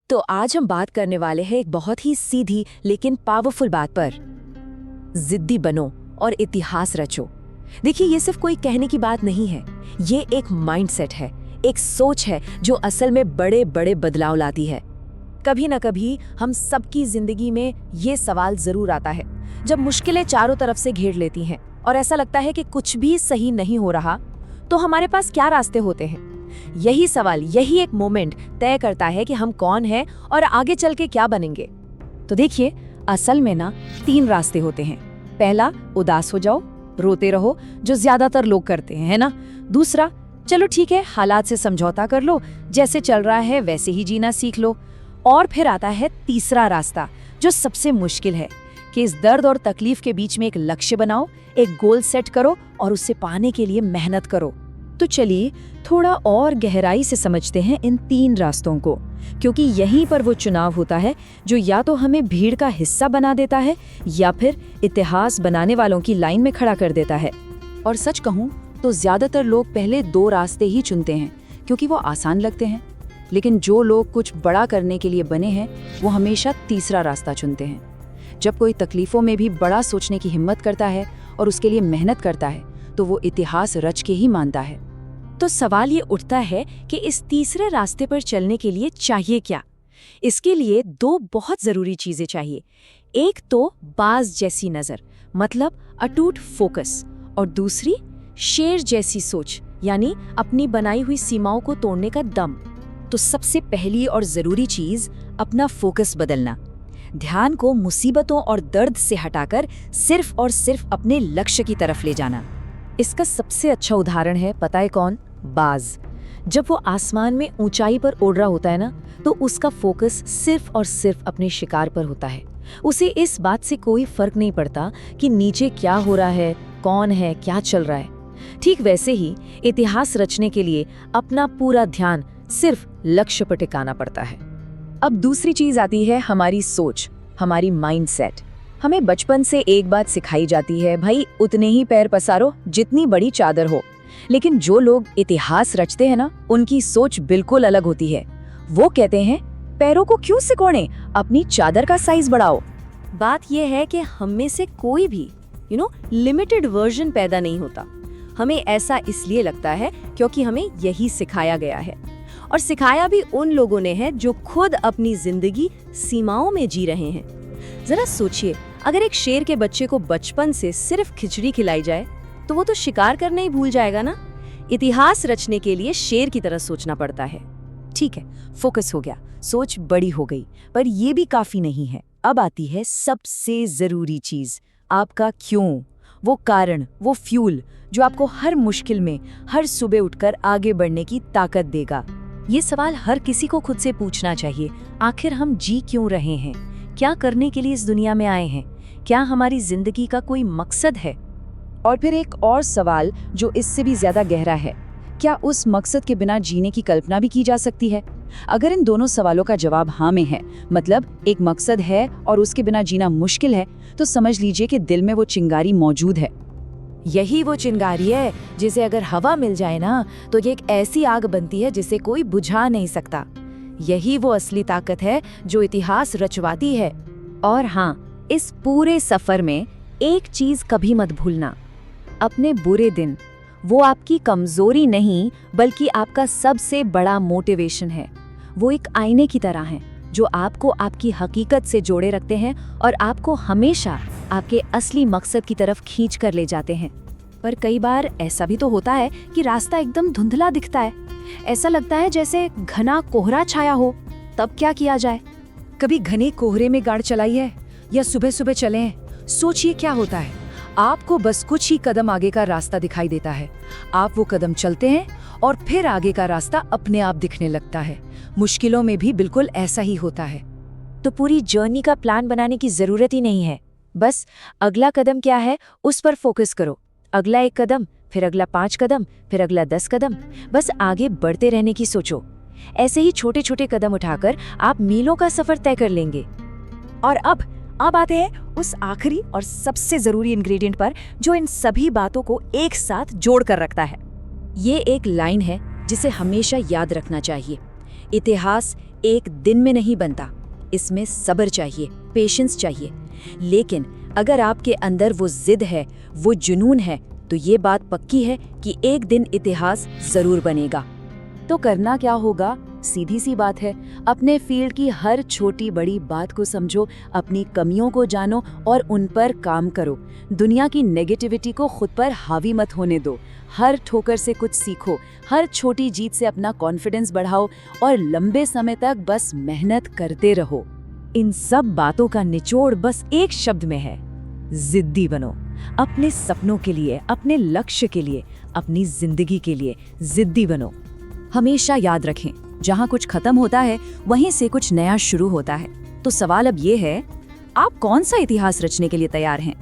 तो आज हम बात करने वाले हैं एक बहुत ही सीधी लेकिन पावरफुल बात पर। जिद्दी बनो और इतिहास रचो। देखिए, ये सिर्फ कोई कहने की बात नहीं है, ये एक माइंडसेट है, एक सोच है जो असल में बड़े बड़े बदलाव लाती है। कभी न कभी हम सबकी जिंदगी में ये सवाल जरूर आता है, जब मुश्किलें चारों तरफ से घेर लेती हैं और ऐसा लगता है कि कुछ भी सही नहीं हो रहा, तो हमारे पास क्या रास्ते होते हैं। यही सवाल, यही एक मोमेंट तय करता है कि हम कौन हैं और आगे चल के क्या बनेंगे। तो देखिए, असल में ना 3 रास्ते होते हैं। पहला, उदास हो जाओ, रोते रहो, जो ज्यादातर लोग करते हैं, है ना। दूसरा, चलो ठीक है, हालात से समझौता कर लो, जैसे चल रहा है वैसे ही जीना सीख लो। और फिर आता है तीसरा रास्ता, जो सबसे मुश्किल है, कि इस दर्द और तकलीफ के बीच में एक लक्ष्य बनाओ, एक गोल सेट करो और उसे पाने के लिए मेहनत करो। तो चलिए थोड़ा और गहराई से समझते हैं इन 3 रास्तों को, क्योंकि यहीं पर वो चुनाव होता है जो या तो हमें भीड़ का हिस्सा बना देता है या फिर इतिहास बनाने वालों की लाइन में खड़ा कर देता है। और सच कहूँ तो ज्यादातर लोग पहले 2 रास्ते ही चुनते हैं क्योंकि वो आसान लगते हैं, लेकिन जो लोग कुछ बड़ा करने के लिए बने हैं वो हमेशा तीसरा रास्ता चुनते हैं। जब कोई तकलीफों में भी बड़ा सोचने की हिम्मत करता है और उसके लिए मेहनत करता है तो वो इतिहास रच के ही मानता है। तो सवाल ये उठता है कि इस तीसरे रास्ते पर चलने के लिए चाहिए क्या। इसके लिए 2 बहुत जरूरी चीजें चाहिए। एक तो बाज जैसी नजर, मतलब अटूट फोकस, और दूसरी शेर जैसी सोच, यानी अपनी बनाई हुई सीमाओं को तोड़ने का दम। तो सबसे पहली और जरूरी चीज, अपना फोकस बदलना। ध्यान को मुसीबतों और दर्द से हटाकर सिर्फ और सिर्फ अपने लक्ष्य की तरफ ले जाना। इसका सबसे अच्छा उदाहरण है, पता है कौन? बाज। जब वो आसमान में ऊंचाई पर उड़ रहा होता है ना, तो उसका फोकस सिर्फ और सिर्फ अपने शिकार पर होता है। उसे इस बात से कोई फर्क नहीं पड़ता कि नीचे क्या हो रहा है, कौन है, क्या चल रहा है। ठीक वैसे ही इतिहास रचने के लिए अपना पूरा ध्यान सिर्फ लक्ष्य पर टिकाना पड़ता है। अब दूसरी चीज आती है हमारी सोच, हमारी माइंडसेट। हमें बचपन से एक बात सिखाई जाती है, भाई उतने ही पैर पसारो जितनी बड़ी चादर हो। लेकिन जो लोग इतिहास रचते हैं ना, उनकी सोच बिल्कुल अलग होती है। वो कहते हैं, पैरों को क्यों सिकोड़े, अपनी चादर का साइज बढ़ाओ। बात यह है कि हम में से कोई भी लिमिटेड वर्जन पैदा नहीं होता। हमें ऐसा इसलिए लगता है क्योंकि हमें यही सिखाया गया है, और सिखाया भी उन लोगों ने है जो खुद अपनी जिंदगी सीमाओं में जी रहे हैं। जरा सोचिए, अगर एक शेर के बच्चे को बचपन से सिर्फ खिचड़ी खिलाई जाए तो वो तो शिकार करना ही भूल जाएगा ना। इतिहास रचने के लिए शेर की तरह सोचना पड़ता है। ठीक है, फोकस हो गया, सोच बड़ी हो गई, पर ये भी काफी नहीं है। अब आती है सबसे जरूरी चीज, आपका क्यों। वो कारण, वो फ्यूल जो आपको हर मुश्किल में हर सुबह उठकर आगे बढ़ने की ताकत देगा। ये सवाल हर किसी को खुद से पूछना चाहिए। आखिर हम जी क्यों रहे हैं? क्या करने के लिए इस दुनिया में आए हैं? क्या हमारी जिंदगी का कोई मकसद है? और फिर एक और सवाल जो इससे भी ज्यादा गहरा है, क्या उस मकसद के बिना जीने की कल्पना भी की जा सकती है? अगर इन दोनों सवालों का जवाब हाँ में है, मतलब एक मकसद है और उसके बिना जीना मुश्किल है, तो समझ लीजिए कि दिल में वो चिंगारी मौजूद है। यही वो चिंगारी है जिसे अगर हवा मिल जाए ना, तो ये एक ऐसी आग बनती है जिसे कोई बुझा नहीं सकता। यही वो असली ताकत है जो इतिहास रचवाती है। और हाँ, इस पूरे सफर में एक चीज कभी मत भूलना, अपने बुरे दिन वो आपकी कमजोरी नहीं बल्कि आपका सबसे बड़ा मोटिवेशन है। वो एक आईने की तरह हैं जो आपको आपकी हकीकत से जोड़े रखते हैं और आपको हमेशा आपके असली मकसद की तरफ खींच कर ले जाते हैं। पर कई बार ऐसा भी तो होता है कि रास्ता एकदम धुंधला दिखता है, ऐसा लगता है जैसे घना कोहरा छाया हो। तब क्या किया जाए? कभी घने कोहरे में गाड़ी चलाई है या सुबह सुबह चलें? सोचिए क्या होता है। आपको बस कुछ ही कदम आगे का रास्ता दिखाई देता है। आप वो कदम चलते हैं और फिर आगे का रास्ता अपने आप दिखने लगता है। मुश्किलों में भी बिल्कुल ऐसा ही होता है। तो पूरी जर्नी का प्लान बनाने की जरूरत ही नहीं है। बस अगला कदम क्या है उस पर फोकस करो। अगला 1 कदम, फिर अगला 5 कदम, फिर अगला 10 कदम। बस आगे बढ़ते रहने की सोचो। ऐसे ही छोटे छोटे कदम उठाकर आप मीलों का सफर तय कर लेंगे। और अब आते हैं उस आखिरी और सबसे जरूरी इंग्रेडिएंट पर, जो इन सभी बातों को एक साथ जोड़ कर रखता है। ये एक लाइन है जिसे हमेशा याद रखना चाहिए। इतिहास एक दिन में नहीं बनता। इसमें सब्र चाहिए, पेशेंस चाहिए। लेकिन अगर आपके अंदर वो जिद है, वो जुनून है, तो ये बात पक्की है कि एक दिन इतिहास जरूर बनेगा। तो करना क्या होगा? सीधी सी बात है, अपने फील्ड की हर छोटी बड़ी बात को समझो, अपनी कमियों को जानो और उन पर काम करो। दुनिया की नेगेटिविटी को खुद पर हावी मत होने दो। हर ठोकर से कुछ सीखो, हर छोटी जीत से अपना कॉन्फिडेंस बढ़ाओ और लंबे समय तक बस मेहनत करते रहो। इन सब बातों का निचोड़ बस एक शब्द में है, जिद्दी बनो। अपने सपनों के लिए, अपने लक्ष्य के लिए, अपनी जिंदगी के लिए जिद्दी बनो। हमेशा याद रखें, जहाँ कुछ खत्म होता है वहीं से कुछ नया शुरू होता है। तो सवाल अब ये है, आप कौन सा इतिहास रचने के लिए तैयार हैं?